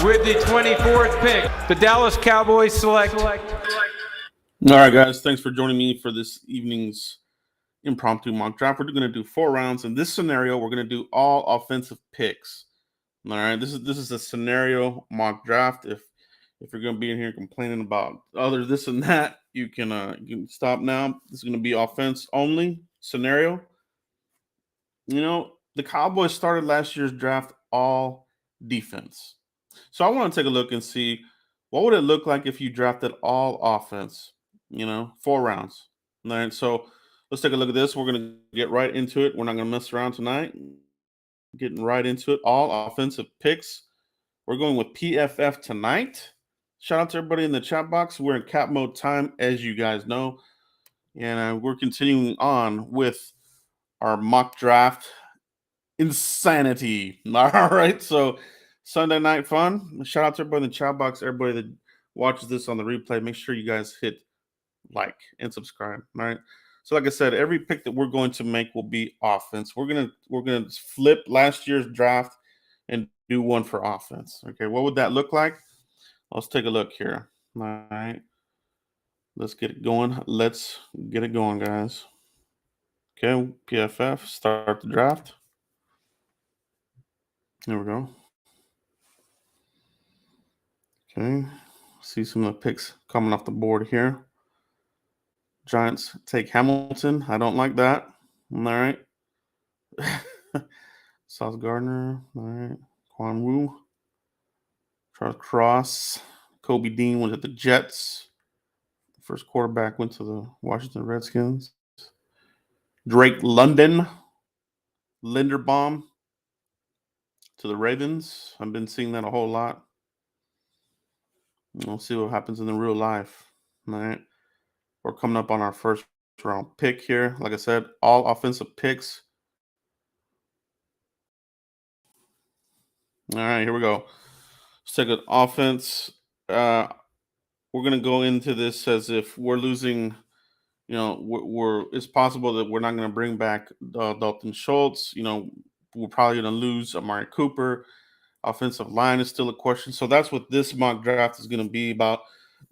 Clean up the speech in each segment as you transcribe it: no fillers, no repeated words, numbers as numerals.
With the 24th pick, the Dallas Cowboys select. All right, guys. Thanks for joining me for this evening's impromptu mock draft. We're going to do 4 rounds. In this scenario, we're going to do all offensive picks. All right. This is a scenario mock draft. If you're going to be in here complaining about other this and that, you can stop now. This is going to be offense only scenario. You know, the Cowboys started last year's draft all defense. So I want to take a look and see what would it look like if you drafted all offense, 4 rounds. All right, so let's take a look at this. We're going to get right into it. We're not going to mess around tonight. Getting right into it. All offensive picks. We're going with PFF tonight. Shout out to everybody in the chat box. We're in cap mode time, as you guys know. And we're continuing on with our mock draft insanity. All right, so Sunday night fun. Shout out to everybody in the chat box, everybody that watches this on the replay. Make sure you guys hit like and subscribe. All right. So, like I said, every pick that we're going to make will be offense. We're gonna flip last year's draft and do one for offense. Okay, what would that look like? Let's take a look here. All right. Let's get it going. Let's get it going, guys. Okay, PFF, start the draft. There we go. Okay, see some of the picks coming off the board here. Giants take Hamilton. I don't like that. All right. Sauce Gardner. All right. Quan Wu. Charles Cross. Kobe Dean went to the Jets. First quarterback went to the Washington Redskins. Drake London. Linderbaum to the Ravens. I've been seeing that a whole lot. We'll see what happens in the real life. All right. We're coming up on our first round pick here. Like I said, all offensive picks. All right, here we go. Let's take an offense. We're going to go into this as if we're losing. It's possible that we're not going to bring back Dalton Schultz. We're probably going to lose Amari Cooper. Offensive line is still a question. So that's what this mock draft is going to be about.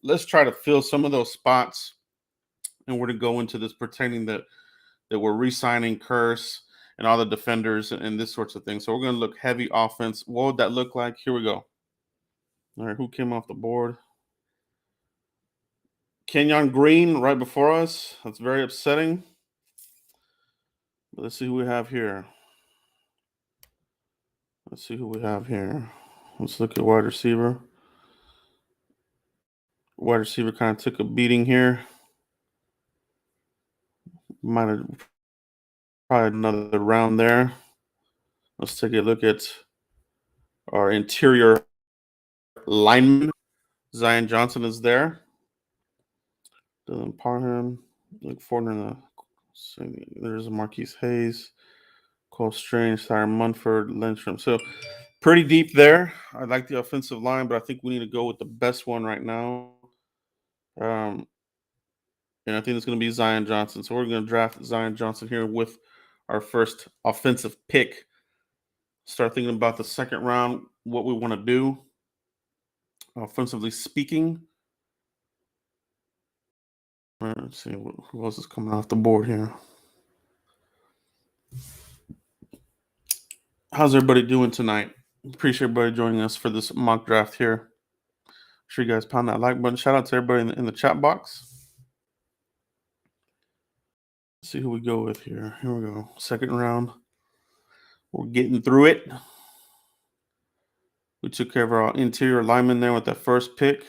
Let's try to fill some of those spots. And we're to go into this pretending that we're re-signing Curse and all the defenders and this sorts of things. So we're going to look heavy offense. What would that look like? Here we go. All right, who came off the board? Kenyon Green right before us. That's very upsetting. But let's see who we have here. Let's look at wide receiver. Wide receiver kind of took a beating here. Might have probably another round there. Let's take a look at our interior lineman. Zion Johnson is there. Dylan Parham. Look forward there's Marquise Hayes. Cole Strange, Tyron Munford, Lindstrom. So pretty deep there. I like the offensive line, but I think we need to go with the best one right now. And I think it's going to be Zion Johnson. So we're going to draft Zion Johnson here with our first offensive pick. Start thinking about the second round, what we want to do, offensively speaking. All right, let's see who else is coming off the board here. How's everybody doing tonight? Appreciate everybody joining us for this mock draft here. Make sure you guys pound that like button. Shout out to everybody in the chat box. Let's see who we go with here. Here we go. Second round. We're getting through it. We took care of our interior lineman there with that first pick.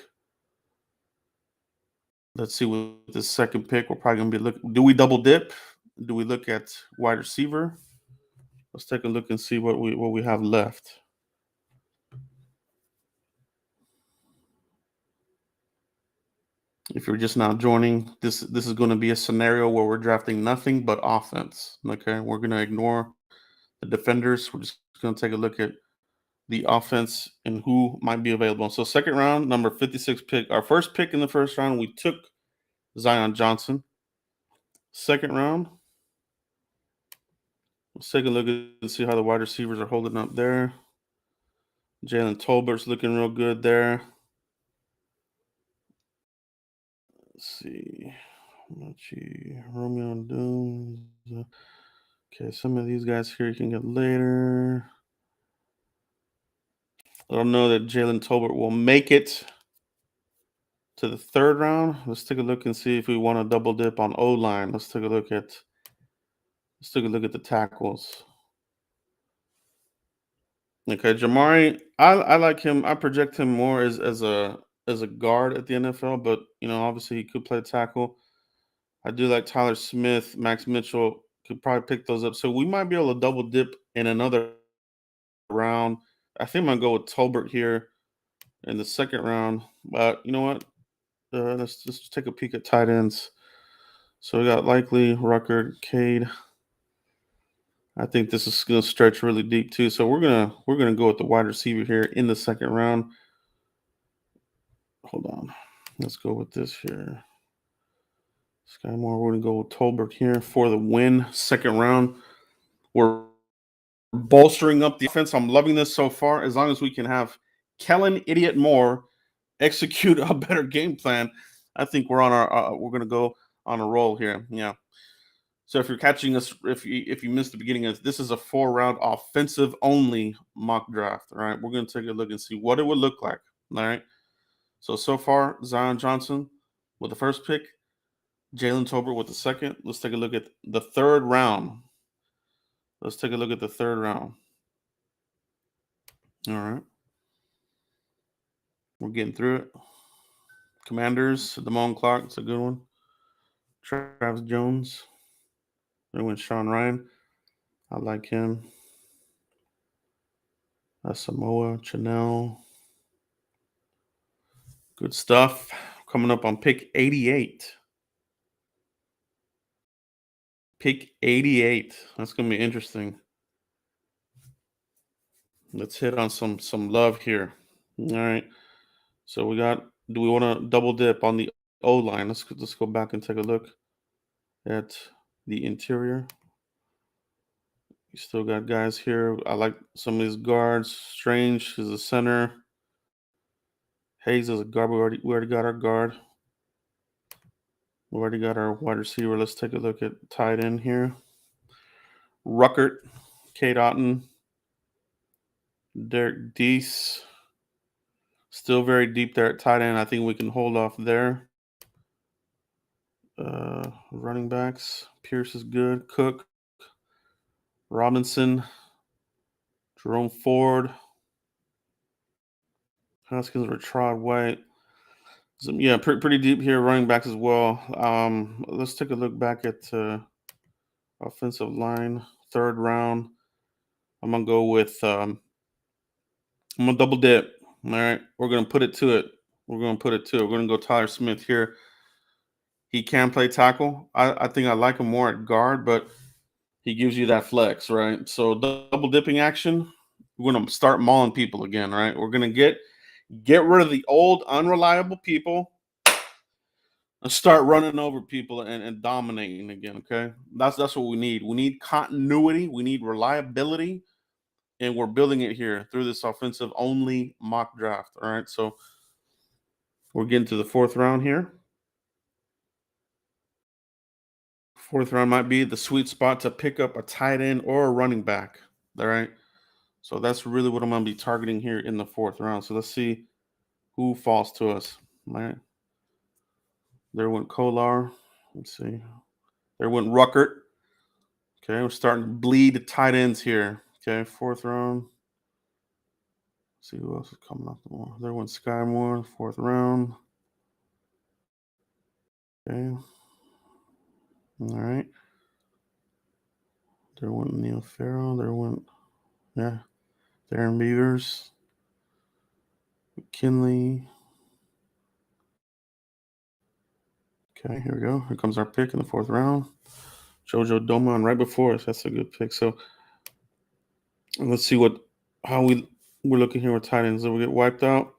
Let's see with the second pick. We're probably going to be looking. Do we double dip? Do we look at wide receiver? Let's take a look and see what we have left. If you're just now joining, this is going to be a scenario where we're drafting nothing but offense. Okay, we're going to ignore the defenders. We're just going to take a look at the offense and who might be available. So second round, number 56 pick. Our first pick in the first round, we took Zion Johnson. Second round, let's take a look and see how the wide receivers are holding up there. Jalen Tolbert's looking real good there. Let's see. Romeo and Doom. Okay, some of these guys here you can get later. I don't know that Jalen Tolbert will make it to the third round. Let's take a look and see if we want to double dip on O line. Let's take a look at the tackles. Okay, Jamari, I like him. I project him more as a guard at the NFL, but obviously he could play tackle. I do like Tyler Smith, Max Mitchell could probably pick those up. So we might be able to double dip in another round. I think I'm gonna go with Tolbert here in the second round. But you know what? Let's just take a peek at tight ends. So we got Likely, Rucker, Cade. I think this is gonna stretch really deep too. So we're gonna go with the wide receiver here in the second round. Hold on. Let's go with this here. Sky Moore, we're gonna go with Tolbert here for the win. Second round. We're bolstering up the offense. I'm loving this so far. As long as we can have Kellen Idiot Moore execute a better game plan, I think we're on we're gonna go on a roll here. Yeah. So if you're catching us, if you missed the beginning of this is a 4-round offensive only mock draft. All right, we're gonna take a look and see what it would look like. All right. So far, Zion Johnson with the first pick, Jalen Tolbert with the second. Let's take a look at the third round. Let's take a look at the third round. All right. We're getting through it. Commanders, Damone Clark, it's a good one. Travis Jones. There went Sean Ryan. I like him. Samoa, Chanel. Good stuff. Coming up on pick 88. Pick 88. That's going to be interesting. Let's hit on some love here. All right. So do we want to double dip on the O line? Let's go back and take a look at the interior. You still got guys here. I like some of these guards. Strange is a center. Hayes is a guard. We already got our guard. We already got our wide receiver. Let's take a look at tight end here. Ruckert, Kate Otten, Derek Deese. Still very deep there at tight end. I think we can hold off there. Running backs. Pierce is good. Cook, Robinson, Jerome Ford, Haskins, Rashad White. So, yeah, pretty deep here. Running backs as well. Let's take a look back at offensive line. Third round. I'm gonna go with. I'm gonna double dip. All right, we're gonna put it to it. We're gonna go Tyler Smith here. He can play tackle. I think I like him more at guard, but he gives you that flex, right? So double dipping action. We're gonna start mauling people again, right? We're gonna get rid of the old unreliable people and start running over people and dominating again. Okay, that's what we need. We need continuity. We need reliability, and we're building it here through this offensive only mock draft. All right, so we're getting to the fourth round here. Fourth round might be the sweet spot to pick up a tight end or a running back. All right. So that's really what I'm going to be targeting here in the fourth round. So let's see who falls to us. All right. There went Kolar. Let's see. There went Ruckert. Okay. We're starting to bleed tight ends here. Okay. Fourth round. Let's see who else is coming up more. There went Sky Moore, fourth round. Okay. All right. There went Neil Farrell. There went, Darren Beavers. McKinley. Okay, here we go. Here comes our pick in the fourth round. Jojo Doman right before us. That's a good pick. So let's see how we're looking here with tight ends. Did we get wiped out?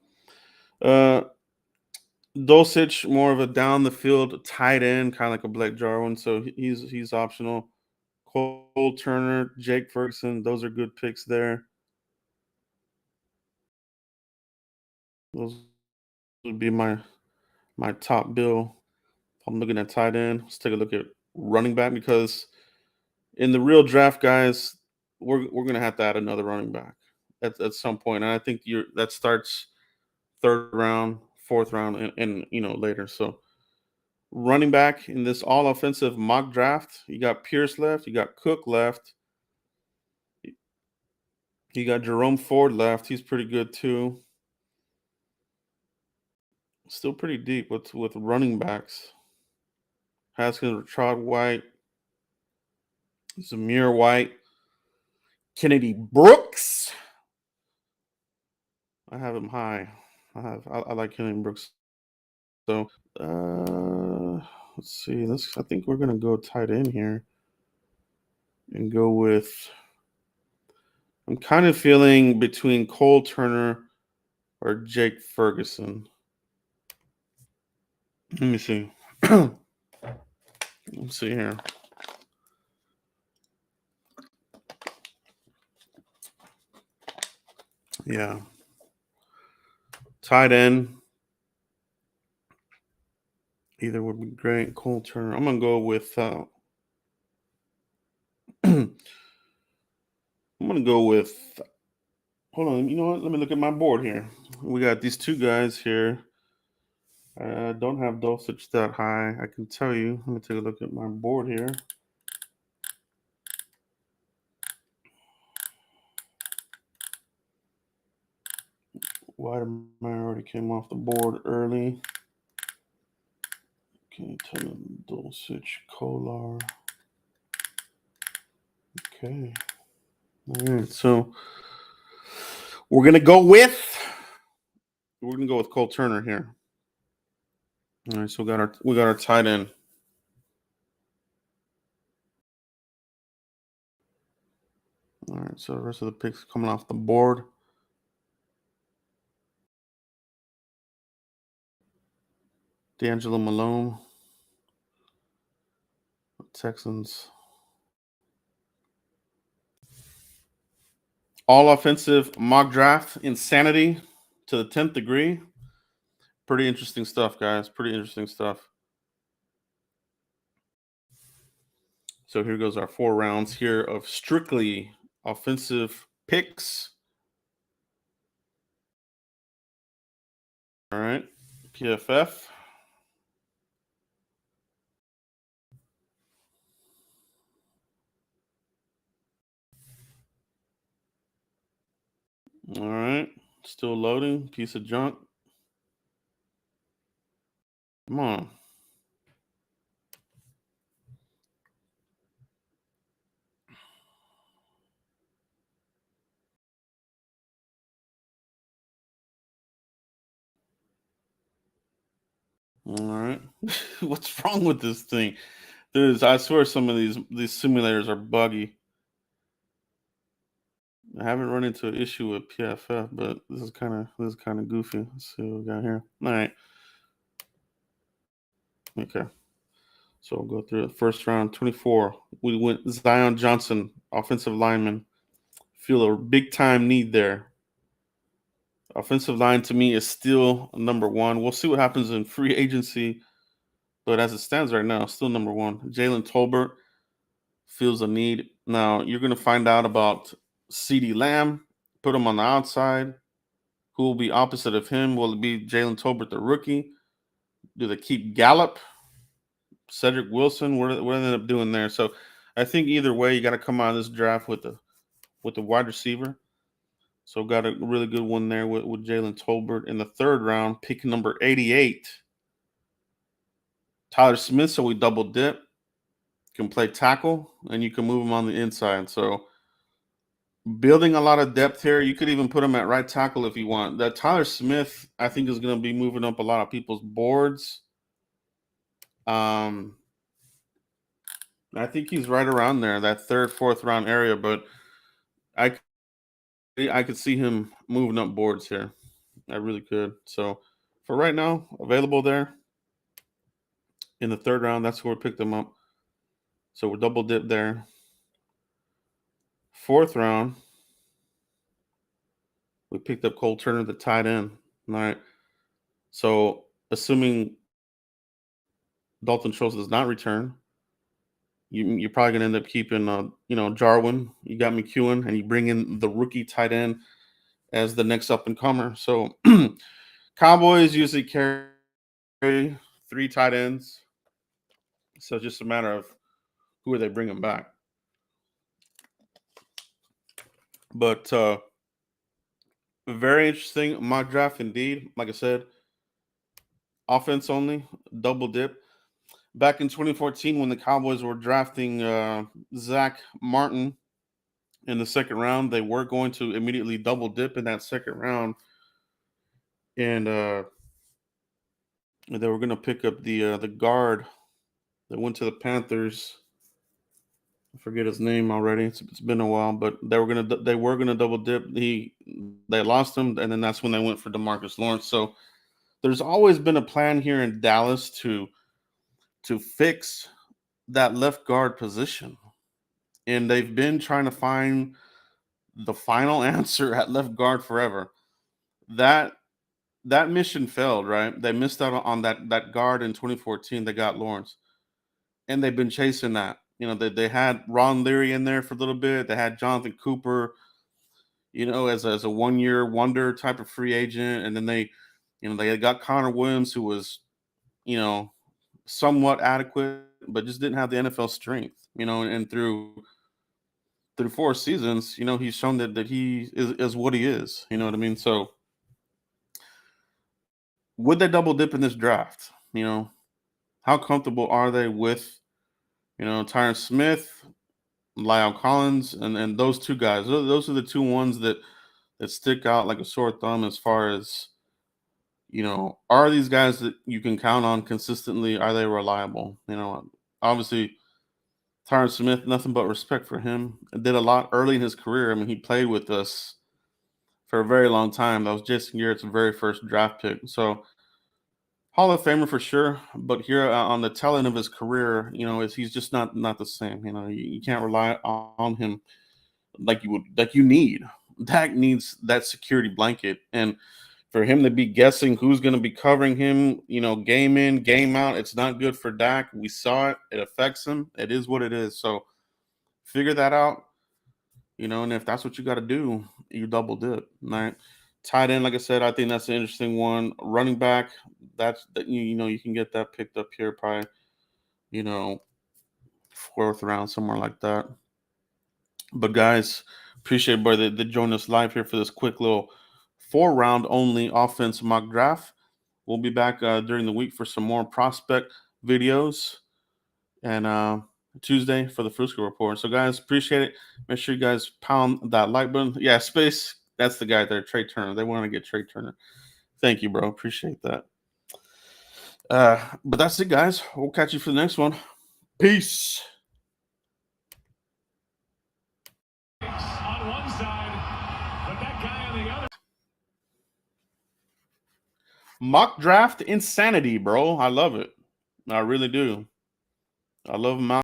Dulcich, more of a down the field tight end, kind of like a Blake Jarwin. So he's optional. Cole Turner, Jake Ferguson, those are good picks there. Those would be my top bill. I'm looking at tight end. Let's take a look at running back, because in the real draft, guys, we're gonna have to add another running back at some point. And I think that starts third round, fourth round, and later. So running back in this all offensive mock draft, you got Pierce left, you got Cook left, you got Jerome Ford left. He's pretty good too. Still pretty deep with running backs. Haskins, Rashad White, Zamir White, Kennedy Brooks. I have him high. I like Kennedy Brooks. So let's see. I think we're gonna go tight end here and go with. I'm kind of feeling between Cole Turner or Jake Ferguson. Let me see. Let's see here. Yeah. Tight end. Either would be great. Cole Turner. I'm going to go with. I'm going to go with. Hold on. You know what? Let me look at my board here. We got these two guys here. I don't have Dulcich that high. I can tell you. Let me take a look at my board here. Weidemeyer already came off the board early. Okay, tell him Dulcich, Kolar. Okay. All right. So we're gonna go with Cole Turner here. All right. So we got our tight end. All right. So the rest of the picks coming off the board. D'Angelo Malone, Texans. All offensive mock draft insanity to the 10th degree. Pretty interesting stuff, guys. Pretty interesting stuff. So here goes our 4 rounds here of strictly offensive picks. All right. PFF. All right. Still loading. Piece of junk. Come on. All right. What's wrong with this thing? I swear some of these simulators are buggy. I haven't run into an issue with PFF, but this is kind of goofy. Let's see what we got here. All right. Okay. So we'll go through it. First round, 24. We went Zion Johnson, offensive lineman. Feel a big time need there. Offensive line to me is still number one. We'll see what happens in free agency, but as it stands right now, still number one. Jalen Tolbert feels a need. Now you're going to find out about CeeDee Lamb. Put him on the outside. Who will be opposite of him? Will it be Jalen Tolbert, the rookie? Do they keep Gallup? Cedric Wilson? What do they end up doing there? So I think either way, you got to come out of this draft with the wide receiver. So got a really good one there with Jalen Tolbert in the third round, pick number 88. Tyler Smith, so we double dip. Can play tackle, and you can move him on the inside. So building a lot of depth here. You could even put him at right tackle if you want. That Tyler Smith, I think, is going to be moving up a lot of people's boards. I think he's right around there, that third, fourth round area, but I could see him moving up boards here. I really could. So for right now, available there in the third round, that's where we picked him up. So we're double dip there. Fourth round, we picked up Cole Turner, the tight end. All right. So, assuming Dalton Schultz does not return, you're probably going to end up keeping, Jarwin. You got McEwen, and you bring in the rookie tight end as the next up and comer. So, Cowboys usually carry 3 tight ends. So, it's just a matter of who are they bringing back. But very interesting mock draft indeed. Like I said, offense only, double dip. Back in 2014, when the Cowboys were drafting Zach Martin in the second round, they were going to immediately double dip in that second round, and they were going to pick up the guard that went to the Panthers. I forget his name already. It's been a while, but they were gonna double dip. They lost him, and then that's when they went for DeMarcus Lawrence. So there's always been a plan here in Dallas to fix that left guard position, and they've been trying to find the final answer at left guard forever. That mission failed, right? They missed out on that guard in 2014. They got Lawrence, and they've been chasing that. They had Ron Leary in there for a little bit. They had Jonathan Cooper, as a 1-year wonder type of free agent, and then they got Connor Williams, who was, somewhat adequate, but just didn't have the NFL strength. And through 4 seasons, he's shown that he is what he is. You know what I mean? So would they double dip in this draft? How comfortable are they with, Tyron Smith, Lyle Collins, and those 2 guys? Those are the 2 ones that stick out like a sore thumb as far as, are these guys that you can count on consistently? Are they reliable? Obviously, Tyron Smith, nothing but respect for him. Did a lot early in his career. I mean, he played with us for a very long time. That was Jason Garrett's very first draft pick. So, Hall of Famer for sure. But here on the tail end of his career, he's just not the same. You can't rely on him like you need. Dak needs that security blanket, and for him to be guessing who's going to be covering him, game in, game out, it's not good for Dak. We saw it. It affects him. It is what it is. So figure that out, and if that's what you got to do, you double dip. Right? Tight end, like I said, I think that's an interesting one. Running back, you can get that picked up here probably, 4th round, somewhere like that. But guys, appreciate brother that joined us live here for this quick little 4-round only offense mock draft. We'll be back during the week for some more prospect videos, and Tuesday for the Frisco Report. So guys, appreciate it. Make sure you guys pound that like button. Yeah, Space, that's the guy there, Trey Turner. They want to get Trey Turner. Thank you, bro. Appreciate that. But that's it, guys. We'll catch you for the next one. Peace. On one side, but that guy on the other. Mock draft insanity, bro. I love it. I really do. I love mock